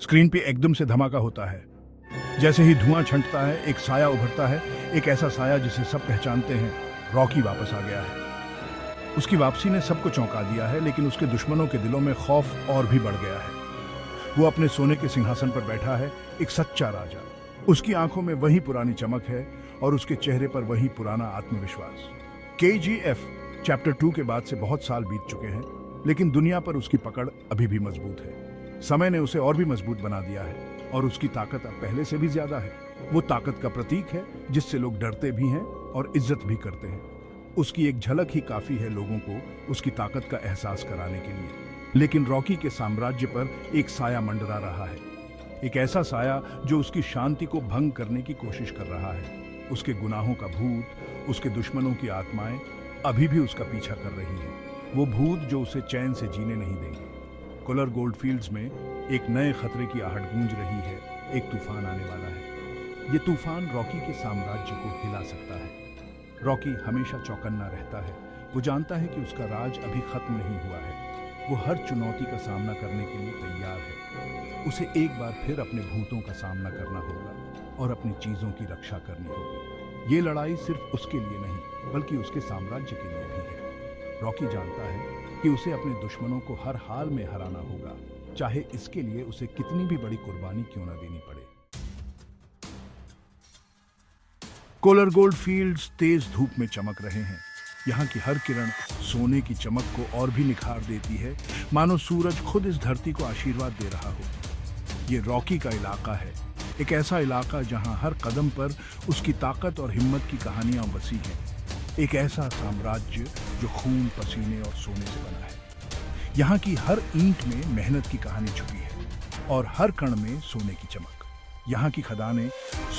Screen पे एकदम से धमाका होता है। जैसे ही धुआं छंटता है, एक साया उभरता है, एक ऐसा साया जिसे सब पहचानते हैं। रॉकी वापस आ गया है। उसकी वापसी ने सबको चौंका दिया है, लेकिन उसके दुश्मनों के दिलों में खौफ और भी बढ़ गया है। वो अपने सोने के सिंहासन पर बैठा है, एक सच्चा राजा। उसकी आंखों में वही पुरानी चमक है और उसके चेहरे पर वही पुराना आत्मविश्वास। KGF चैप्टर 2 के बाद से बहुत साल बीत चुके हैं, लेकिन दुनिया पर उसकी पकड़ अभी भी मजबूत है। समय ने उसे और भी मजबूत बना दिया है और उसकी ताकत अब पहले से भी ज्यादा है। वो ताकत का प्रतीक है जिससे लोग डरते भी हैं और इज्जत भी करते हैं। उसकी एक झलक ही काफी है लोगों को उसकी ताकत का एहसास कराने के लिए। लेकिन रॉकी के साम्राज्य पर एक साया मंडरा रहा है, एक ऐसा साया जो उसकी शांति को भंग करने की कोशिश कर रहा है। उसके गुनाहों का भूत, उसके दुश्मनों की आत्माएं अभी भी उसका पीछा कर रही है। वो भूत जो उसे चैन से जीने नहीं देंगे। कोलर गोल्डफील्ड्स में एक नए खतरे की आहट गूंज रही है। एक तूफान आने वाला है। ये तूफान रॉकी के साम्राज्य को हिला सकता है। रॉकी हमेशा चौकन्ना रहता है। वो जानता है कि उसका राज अभी खत्म नहीं हुआ है। वो हर चुनौती का सामना करने के लिए तैयार है। उसे एक बार फिर अपने भूतों का सामना करना होगा और अपनी चीजों की रक्षा करनी होगी। ये लड़ाई सिर्फ उसके लिए नहीं, बल्कि उसके साम्राज्य के लिए भी है। रॉकी जानता है कि उसे अपने दुश्मनों को हर हाल में हराना होगा, चाहे इसके लिए उसे कितनी भी बड़ी कुर्बानी क्यों न देनी पड़े। कोलर गोल्डफील्ड्स तेज धूप में चमक रहे हैं। यहाँ की हर किरण सोने की चमक को और भी निखार देती है, मानो सूरज खुद इस धरती को आशीर्वाद दे रहा हो। ये रॉकी का इलाका है, एक ऐसा इलाका जहाँ हर कदम पर उसकी ताकत और हिम्मत की कहानियां बसी हैं। एक ऐसा साम्राज्य जो खून, पसीने और सोने से बना है। यहाँ की हर ईंट में मेहनत की कहानी छुपी है और हर कण में सोने की चमक। यहाँ की खदानें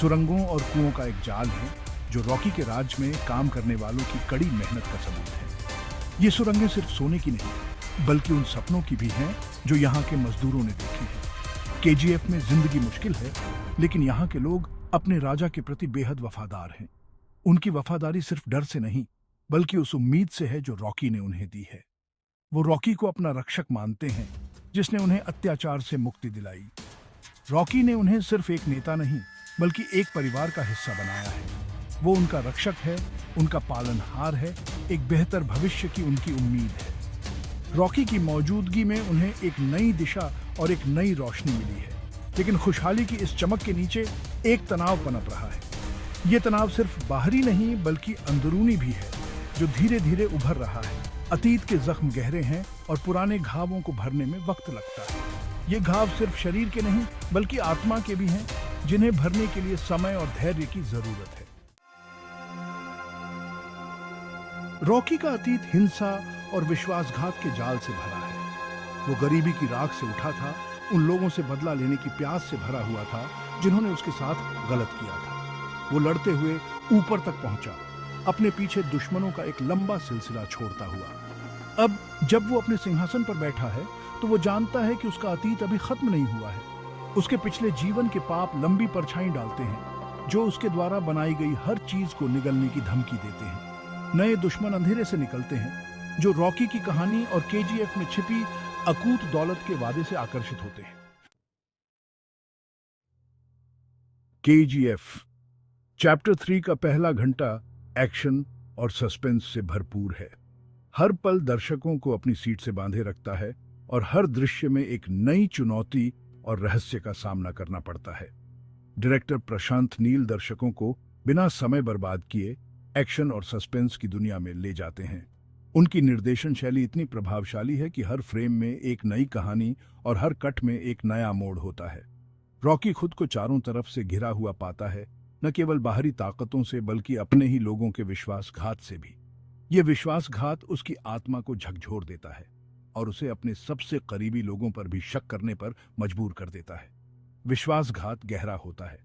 सुरंगों और कुओं का एक जाल है जो रॉकी के राज में काम करने वालों की कड़ी मेहनत का सबूत है। ये सुरंगें सिर्फ सोने की नहीं, बल्कि उन सपनों की भी हैं जो यहाँ के मजदूरों ने देखी है। KGF में जिंदगी मुश्किल है, लेकिन यहाँ के लोग अपने राजा के प्रति बेहद वफादार हैं। उनकी वफादारी सिर्फ डर से नहीं, बल्कि उस उम्मीद से है जो रॉकी ने उन्हें दी है। वो रॉकी को अपना रक्षक मानते हैं, जिसने उन्हें अत्याचार से मुक्ति दिलाई। रॉकी ने उन्हें सिर्फ एक नेता नहीं, बल्कि एक परिवार का हिस्सा बनाया है। वो उनका रक्षक है, उनका पालनहार है, एक बेहतर भविष्य की उनकी उम्मीद है। रॉकी की मौजूदगी में उन्हें एक नई दिशा और एक नई रोशनी मिली है। लेकिन खुशहाली की इस चमक के नीचे एक तनाव पनप रहा है। ये तनाव सिर्फ बाहरी नहीं, बल्कि अंदरूनी भी है, जो धीरे धीरे उभर रहा है। अतीत के जख्म गहरे हैं और पुराने घावों को भरने में वक्त लगता है। ये घाव सिर्फ शरीर के नहीं, बल्कि आत्मा के भी हैं, जिन्हें भरने के लिए समय और धैर्य की जरूरत है। रॉकी का अतीत हिंसा और विश्वासघात के जाल से भरा है। वो गरीबी की राख से उठा था, उन लोगों से बदला लेने की प्यास से भरा हुआ था जिन्होंने उसके साथ गलत किया था। वो लड़ते हुए ऊपर तक पहुंचा, अपने पीछे दुश्मनों का एक लंबा सिलसिला छोड़ता हुआ। अब जब वो अपने सिंहासन पर बैठा है, तो वो जानता है कि उसका अतीत अभी खत्म नहीं हुआ है। उसके पिछले जीवन के पाप लंबी परछाई डालते हैं, जो उसके द्वारा बनाई गई हर चीज को निगलने की धमकी देते हैं। नए दुश्मन अंधेरे से निकलते हैं, जो रॉकी की कहानी और KGF में छिपी अकूत दौलत के वादे से आकर्षित होते हैं। KGF चैप्टर 3 का पहला घंटा एक्शन और सस्पेंस से भरपूर है। हर पल दर्शकों को अपनी सीट से बांधे रखता है और हर दृश्य में एक नई चुनौती और रहस्य का सामना करना पड़ता है। डायरेक्टर प्रशांत नील दर्शकों को बिना समय बर्बाद किए एक्शन और सस्पेंस की दुनिया में ले जाते हैं। उनकी निर्देशन शैली इतनी प्रभावशाली है कि हर फ्रेम में एक नई कहानी और हर कट में एक नया मोड़ होता है। रॉकी खुद को चारों तरफ से घिरा हुआ पाता है, न केवल बाहरी ताकतों से, बल्कि अपने ही लोगों के विश्वासघात से भी। ये विश्वासघात उसकी आत्मा को झकझोर देता है और उसे अपने सबसे करीबी लोगों पर भी शक करने पर मजबूर कर देता है। विश्वासघात गहरा होता है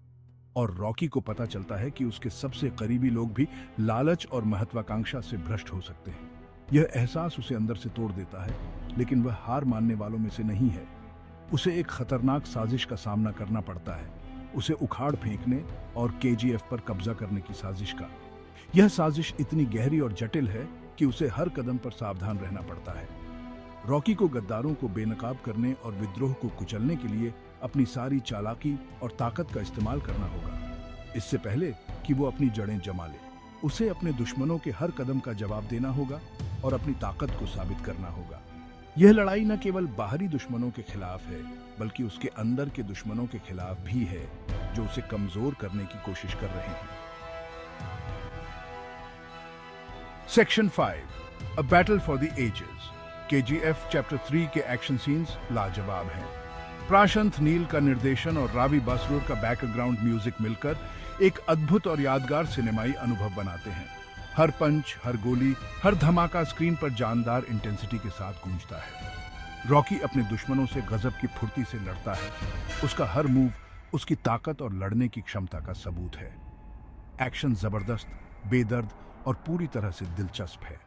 और रॉकी को पता चलता है कि उसके सबसे करीबी लोग भी लालच और महत्वाकांक्षा से भ्रष्ट हो सकते हैं। यह एहसास उसे अंदर से तोड़ देता है, लेकिन वह हार मानने वालों में से नहीं है। उसे एक खतरनाक साजिश का सामना करना पड़ता है, उसे उखाड़ फेंकने और KGF पर कब्जा करने की साजिश का। यह साजिश इतनी गहरी और जटिल है कि उसे हर कदम पर सावधान रहना पड़ता है। रॉकी को गद्दारों को बेनकाब करने और विद्रोह को कुचलने के लिए अपनी सारी चालाकी और ताकत का इस्तेमाल करना होगा, इससे पहले कि वो अपनी जड़ें जमा ले। उसे अपने दुश्मनों के हर कदम का जवाब देना होगा और अपनी ताकत को साबित करना होगा। यह लड़ाई न केवल बाहरी दुश्मनों के खिलाफ है, बल्कि उसके अंदर के दुश्मनों के खिलाफ भी है, जो उसे कमजोर करने की कोशिश कर रहे हैं। Section 5, a battle for the ages. KGF chapter 3 के एक्शन सीन्स लाजवाब हैं। प्रशांत नील का निर्देशन और रावी बसरूर का बैकग्राउंड म्यूजिक मिलकर एक अद्भुत और यादगार सिनेमाई अनुभव बनाते हैं। हर पंच, हर गोली, हर धमाका स्क्रीन पर जानदार इंटेंसिटी के साथ गूंजता है। रॉकी अपने दुश्मनों से गजब की फुर्ती से लड़ता है। उसका हर मूव उसकी ताकत और लड़ने की क्षमता का सबूत है। एक्शन जबरदस्त, बेदर्द और पूरी तरह से दिलचस्प है।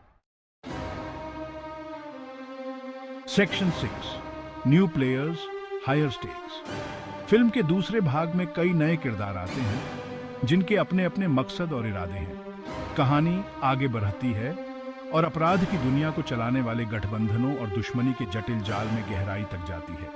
Section 6, new players, higher stakes. Film के दूसरे भाग में कई नए किरदार आते हैं, जिनके अपने अपने मकसद और इरादे हैं। कहानी आगे बढ़ती है और अपराध की दुनिया को चलाने वाले गठबंधनों और दुश्मनी के जटिल जाल में गहराई तक जाती है।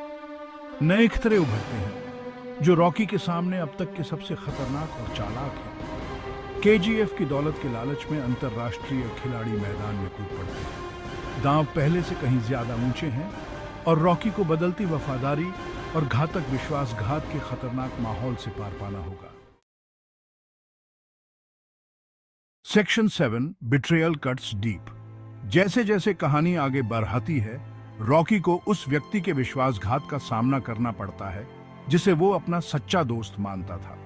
नए खतरे उभरते हैं, जो रॉकी के सामने अब तक के सबसे खतरनाक और चालाक हैं। केजीएफ की दौलत के लालच में अंतर्राष्ट्रीय खिलाड़ी मैदान में कूद पड़ते हैं। दांव पहले से कहीं ज्यादा ऊंचे हैं और रॉकी को बदलती वफादारी और घातक विश्वासघात के खतरनाक माहौल से पार पाना होगा। Section 7, betrayal cuts deep. जैसे जैसे कहानी आगे बढ़ती है, रॉकी को उस व्यक्ति के विश्वासघात का सामना करना पड़ता है जिसे वो अपना सच्चा दोस्त मानता था।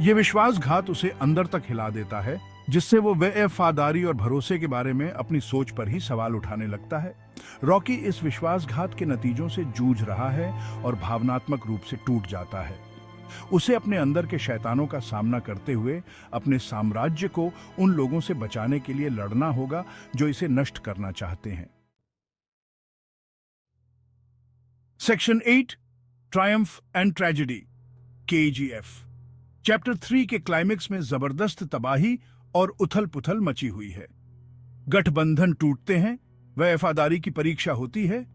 ये विश्वासघात उसे अंदर तक हिला देता है, जिससे वो वफादारी और भरोसे के बारे में अपनी सोच पर ही सवाल उठाने लगता है। रॉकी इस विश्वासघात के नतीजों से जूझ रहा है और भावनात्मक रूप से टूट जाता है। उसे अपने अंदर के शैतानों का सामना करते हुए अपने साम्राज्य को उन लोगों से बचाने के लिए लड़ना होगा जो इसे नष्ट करना चाहते हैं। Section 8, Triumph and tragedy. KGF chapter 3 के क्लाइमेक्स में जबरदस्त तबाही और उथल-पुथल मची हुई है। गठबंधन टूटते हैं, वफादारी की परीक्षा होती है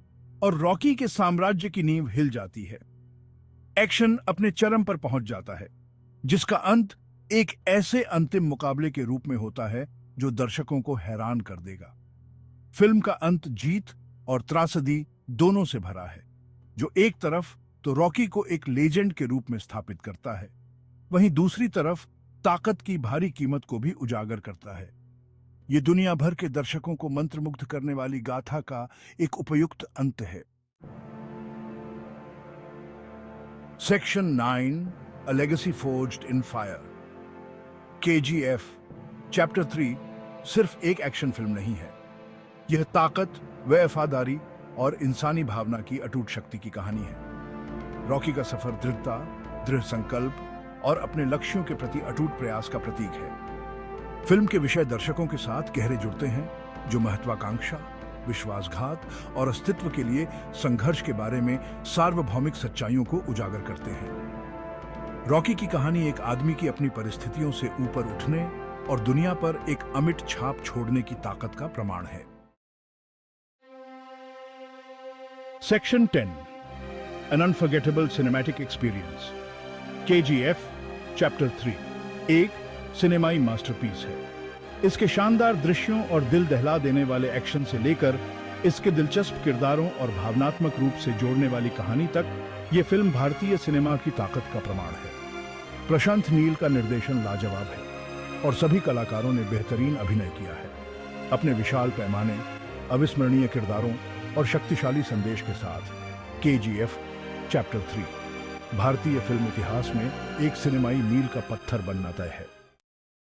और रॉकी के साम्राज्य की नींव हिल जाती है। एक्शन अपने चरम पर पहुंच जाता है, जिसका अंत एक ऐसे अंतिम मुकाबले के रूप में होता है जो दर्शकों को हैरान कर देगा। फिल्म का अंत जीत और त्रासदी दोनों से भरा है, जो एक तरफ तो रॉकी को एक लेजेंड के रूप में स्थापित करता है, वहीं दूसरी तरफ ताकत की भारी कीमत को भी उजागर करता है। ये दुनिया भर के दर्शकों को मंत्रमुग्ध करने वाली गाथा का एक उपयुक्त अंत है। Section 9, a legacy forged in fire. KGF chapter 3 सिर्फ एक एक्शन फिल्म नहीं है। यह ताकत, वफादारी और इंसानी भावना की अटूट शक्ति की कहानी है। रॉकी का सफर दृढ़ता, दृढ़ संकल्प और अपने लक्ष्यों के प्रति अटूट प्रयास का प्रतीक है। फिल्म के विषय दर्शकों के साथ गहरे जुड़ते हैं, जो महत्वाकांक्षा, विश्वासघात और अस्तित्व के लिए संघर्ष के बारे में सार्वभौमिक सच्चाइयों को उजागर करते हैं। रॉकी की कहानी एक आदमी की अपनी परिस्थितियों से ऊपर उठने और दुनिया पर एक अमिट छाप छोड़ने की ताकत का प्रमाण है। Section 10, an unforgettable cinematic experience. KGF chapter 3 एक सिनेमाई मास्टरपीस है। इसके शानदार दृश्यों और दिल दहला देने वाले एक्शन से लेकर इसके दिलचस्प किरदारों और भावनात्मक रूप से जोड़ने वाली कहानी तक, ये फिल्म भारतीय सिनेमा की ताकत का प्रमाण है। प्रशांत नील का निर्देशन लाजवाब है और सभी कलाकारों ने बेहतरीन अभिनय किया है। अपने विशाल पैमाने, अविस्मरणीय किरदारों और शक्तिशाली संदेश के साथ केजीएफ चैप्टर 3 भारतीय फिल्म इतिहास में एक सिनेमाई मील का पत्थर बनना तय है।